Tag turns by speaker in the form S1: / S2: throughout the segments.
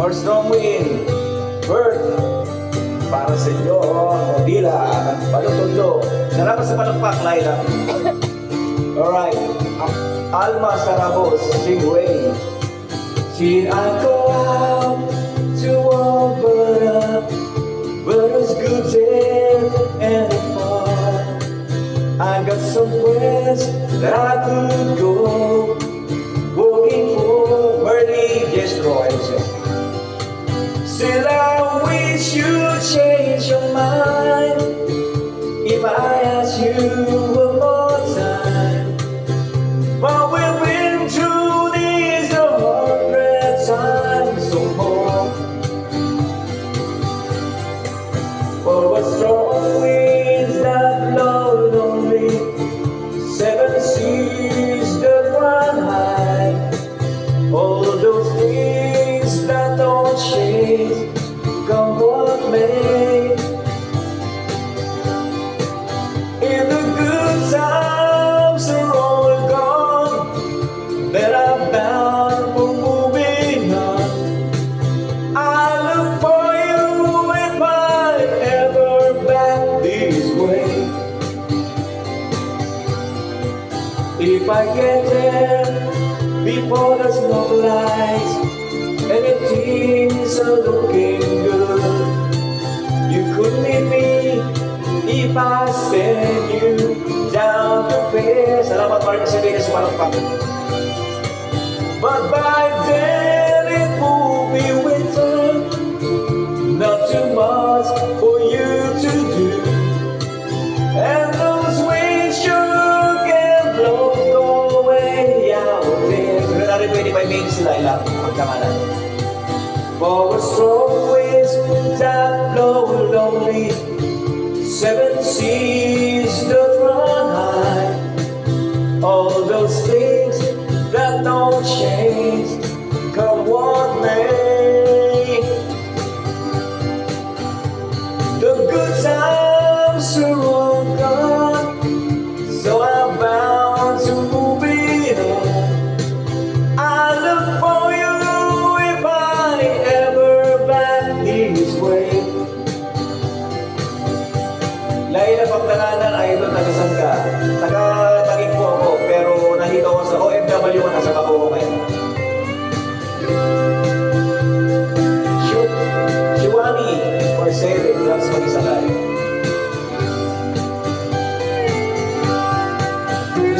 S1: More strong wind. Bird. Para sa inyo, Modila at Balutundo. Salamat sa palakpak, Laila. Alright. Alma Sarabos, sing away. Did I go out to walk but it's good there and far. I got some place that I could go, walking for Merly Destroy. Still I wish you'd change your mind if I ask you one more time. But we've been through this 100 times or more. For what strong winds that blow lonely, 7 seas that run high, all those things that don't change, come what may. In the good times are all gone, that I'm bound for moving on. I look for you if I ever back this way. If I get there before the snow flies and the things are looking good, you could meet me if I send you down the path. Salamat Mark sa bigas palakpak. But by then it will be winter, not too much for you to do, and those winds sure can blow away out there. So na rin pwede pa i-main sila ilang pagkamalan. For a strong winds that blow lonely, 7 seas that run high, all those things that don't change, come what may. The good times are all gone, so I'm bound to move it on. I look for you if I ever back this way. Laila Pagtalanan, idol, tagasan ka. Taga-tagin po ako, pero nandito ako sa OFW at nasa Bacoor ngayon. Shiwani, or Sere, lang sa mag-isakay.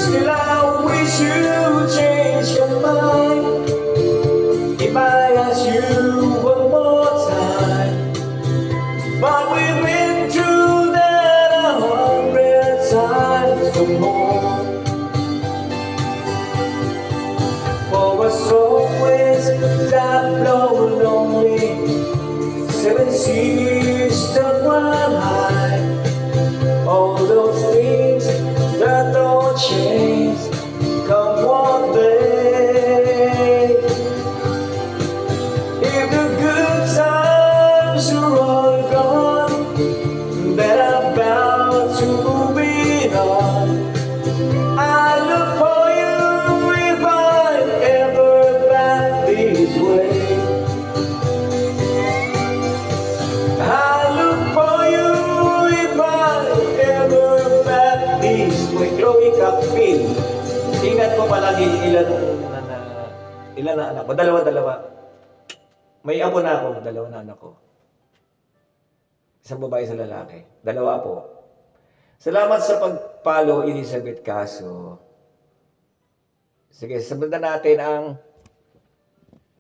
S1: Still I wish you change your mind if I ask you one more time. But we've been through that 100 times or more. For a strong winds that blow lonely, 7 seas that run high, all those things that don't change, come what may. If the good times are all gone, then I'm bound to move it on. I look for you if I ever back this way. I look for you if I ever back this way. Chloe Capil, ingat ko palagi ilan na anak ko? Dalawa. May apo na ako, 2 na anak ko. Isang babae, isang lalaki. 2 po. Salamat sa pag-follow, Elizabeth Caso. Sige, sabitan natin ang